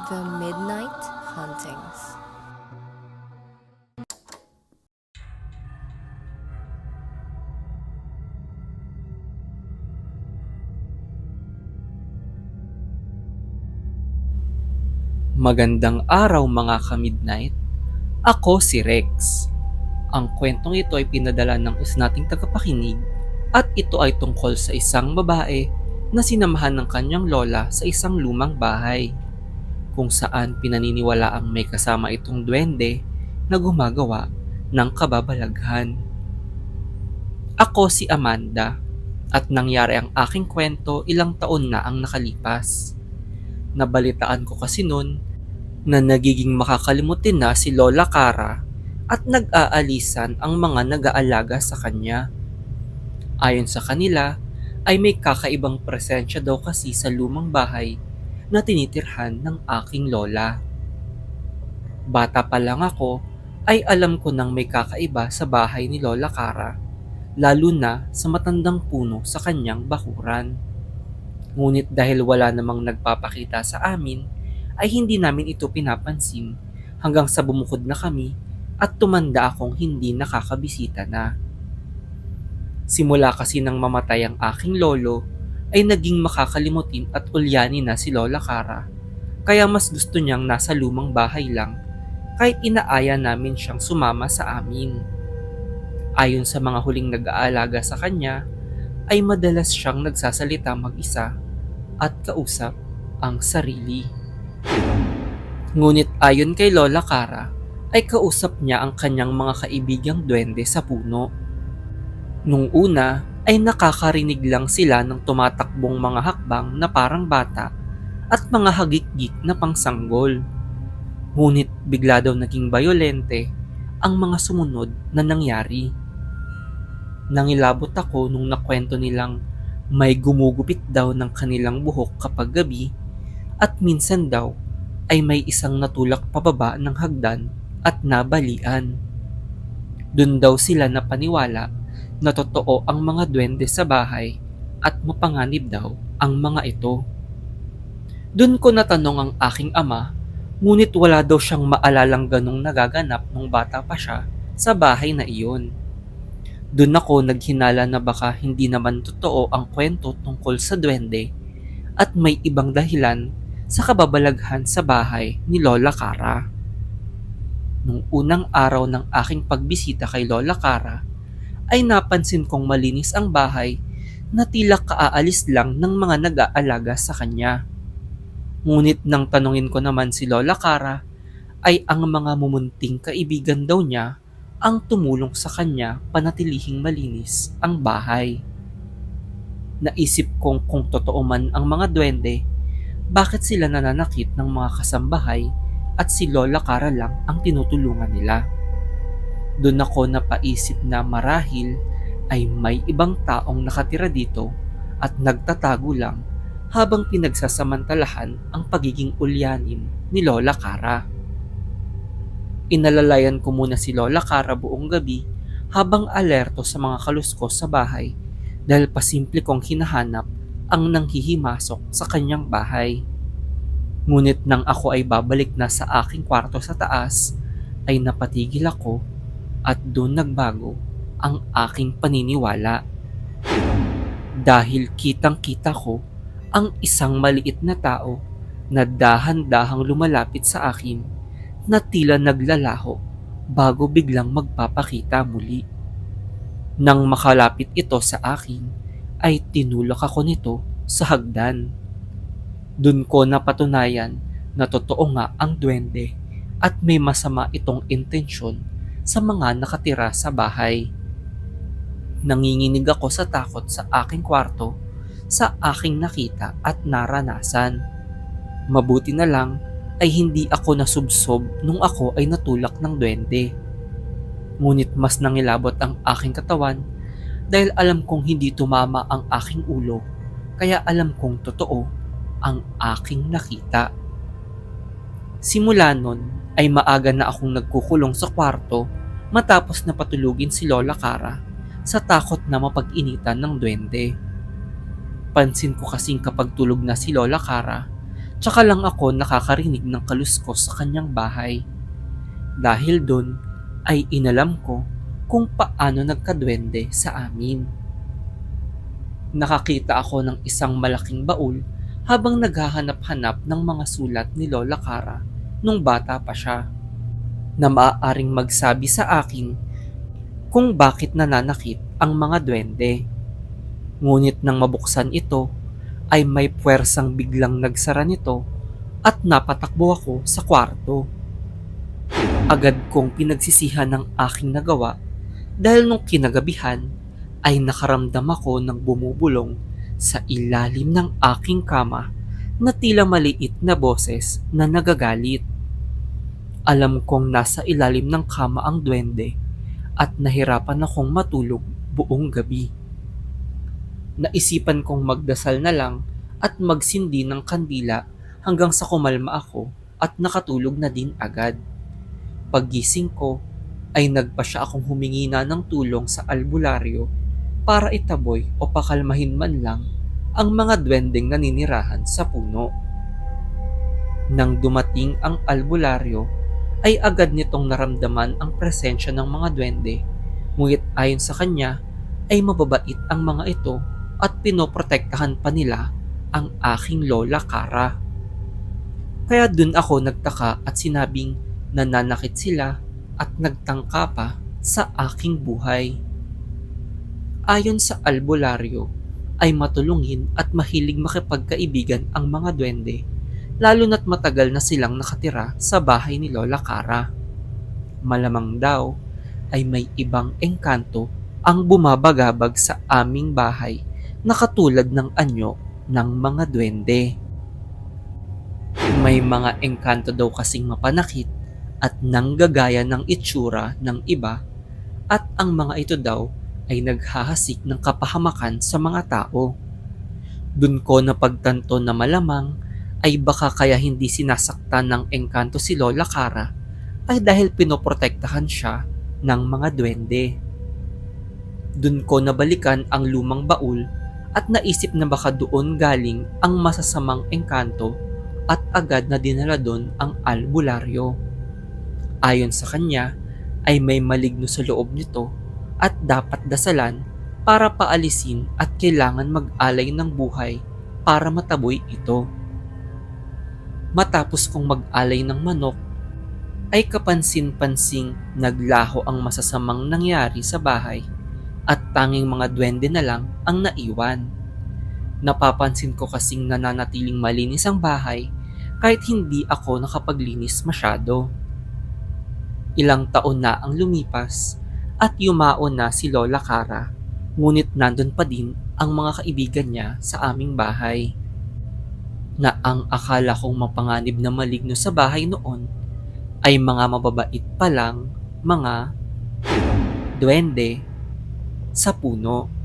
The Midnight Hauntings. Magandang araw mga ka-midnight. Ako si Rex. Ang kwentong ito ay pinadala ng isa nating tagapakinig at ito ay tungkol sa isang babae na sinamahan ng kanyang lola sa isang lumang bahay kung saan pinaniniwalaang may kasama itong duwende na gumagawa ng kababalaghan. Ako si Amanda at nangyari ang aking kwento ilang taon na ang nakalipas. Nabalitaan ko kasi noon na nagiging makakalimutin na si Lola Cara at nag-aalisan ang mga nag-aalaga sa kanya. Ayon sa kanila, ay may kakaibang presensya daw kasi sa lumang bahay na tinitirhan ng aking lola. Bata pa lang ako ay alam ko nang may kakaiba sa bahay ni Lola Cara, lalo na sa matandang puno sa kanyang bakuran. Ngunit dahil wala namang nagpapakita sa amin, ay hindi namin ito pinapansin hanggang sa bumukod na kami at tumanda akong hindi nakakabisita na. Simula kasi nang mamatay ang aking lolo, ay naging makakalimutin at ulyanin na si Lola Cara, kaya mas gusto niyang nasa lumang bahay lang kahit inaaya namin siyang sumama sa amin. Ayon sa mga huling nag-aalaga sa kanya, ay madalas siyang nagsasalita mag-isa at kausap ang sarili. Ngunit ayon kay Lola Cara, ay kausap niya ang kanyang mga kaibigang duwende sa puno. Nung una ay nakakarinig lang sila ng tumatakbong mga hakbang na parang bata at mga hagik-gik na pangsanggol. Ngunit bigla daw naging bayolente ang mga sumunod na nangyari. Nangilabot ako nung nakwento nilang may gumugupit daw ng kanilang buhok kapag gabi at minsan daw ay may isang natulak pababa ng hagdan at nabalian. Doon daw sila napaniwala na totoo ang mga duwende sa bahay at mapanganib daw ang mga ito. Doon ko natanong ang aking ama, ngunit wala daw siyang maalalang ganong nagaganap nung bata pa siya sa bahay na iyon. Doon ako naghinala na baka hindi naman totoo ang kwento tungkol sa duwende at may ibang dahilan sa kababalaghan sa bahay ni Lola Cara. Nung unang araw ng aking pagbisita kay Lola Cara, ay napansin kong malinis ang bahay na tila kaaalis lang ng mga nag-aalaga sa kanya. Ngunit nang tanungin ko naman si Lola Cara, ay ang mga mumunting kaibigan daw niya ang tumulong sa kanya panatilihing malinis ang bahay. Naisip kong kung totoo man ang mga duwende, bakit sila nananakit ng mga kasambahay at si Lola Cara lang ang tinutulungan nila. Doon ako napaisip na marahil ay may ibang taong nakatira dito at nagtatago lang habang pinagsasamantalahan ang pagiging ulyanin ni Lola Cara. Inalalayan ko muna si Lola Cara buong gabi habang alerto sa mga kaluskos sa bahay dahil pasimple kong hinahanap ang nanghihimasok sa kanyang bahay. Ngunit nang ako ay babalik na sa aking kwarto sa taas, ay napatigil ako at doon nagbago ang aking paniniwala. Dahil kitang-kita ko ang isang maliit na tao na dahan-dahang lumalapit sa akin na tila naglalaho bago biglang magpapakita muli. Nang makalapit ito sa akin, ay tinulak ako nito sa hagdan. Doon ko napatunayan na totoo nga ang duwende at may masama itong intensyon sa mga nakatira sa bahay. Nanginginig ako sa takot sa aking kwarto sa aking nakita at naranasan. Mabuti na lang ay hindi ako nasubsob nung ako ay natulak ng duwende. Ngunit mas nangilabot ang aking katawan dahil alam kong hindi tumama ang aking ulo, kaya alam kong totoo ang aking nakita. Simula nun ay maaga na akong nagkukulong sa kwarto matapos na patulugin si Lola Cara sa takot na mapag-initan ng duwende. Pansin ko kasing kapag tulog na si Lola Cara, Tsaka lang ako nakakarinig ng kaluskos sa kanyang bahay. Dahil dun ay inalam ko kung paano nagkadwende sa amin. Nakakita ako ng isang malaking baul habang naghahanap-hanap ng mga sulat ni Lola Cara nung bata pa siya, na maaaring magsabi sa akin kung bakit nananakit ang mga duwende. Ngunit nang mabuksan ito, ay may puwersang biglang nagsara nito at napatakbo ako sa kwarto. Agad kong pinagsisihan ng aking nagawa dahil nung kinagabihan ay nakaramdam ako ng bumubulong sa ilalim ng aking kama na tila maliit na boses na nagagalit. Alam kong nasa ilalim ng kama ang duwende at nahirapan akong matulog buong gabi. Naisipan kong magdasal na lang at magsindi ng kandila hanggang sa kumalma ako at nakatulog na din agad. Paggising ko ay nagpasya akong humingi na ng tulong sa albularyo para itaboy o pakalmahin man lang ang mga duwendeng naninirahan sa puno. Nang dumating ang albularyo ay agad nitong naramdaman ang presensya ng mga duwende, ngunit ayon sa kanya ay mababait ang mga ito at pinoprotektahan pa nila ang aking Lola Cara. Kaya dun ako nagtaka at sinabing nananakit sila at nagtangka pa sa aking buhay. Ayon sa albularyo ay matulungin at mahilig makipagkaibigan ang mga duwende, lalo na't matagal na silang nakatira sa bahay ni Lola Cara. Malamang daw ay may ibang engkanto ang bumabagabag sa aming bahay na katulad ng anyo ng mga duwende. May mga engkanto daw kasing mapanakit at nanggagaya ng itsura ng iba at ang mga ito daw ay naghahasik ng kapahamakan sa mga tao. Dun ko napagtanto na malamang ay baka kaya hindi sinasaktan ng engkanto si Lola Cara ay dahil pinoprotektahan siya ng mga duwende. Dun ko nabalikan ang lumang baul at naisip na baka doon galing ang masasamang engkanto at agad na dinala doon ang albularyo. Ayon sa kanya ay may maligno sa loob nito at dapat dasalan para paalisin at kailangan mag-alay ng buhay para mataboy ito. Matapos kong mag-alay ng manok, ay kapansin-pansing naglaho ang masasamang nangyari sa bahay at tanging mga duwende na lang ang naiwan. Napapansin ko kasing nananatiling malinis ang bahay kahit hindi ako nakapaglinis masyado. Ilang taon na ang lumipas at yumao na si Lola Cara, ngunit nandun pa din ang mga kaibigan niya sa aming bahay. Na ang akala kong mapanganib na maligno sa bahay noon ay mga mababait pa lang mga duwende sa puno.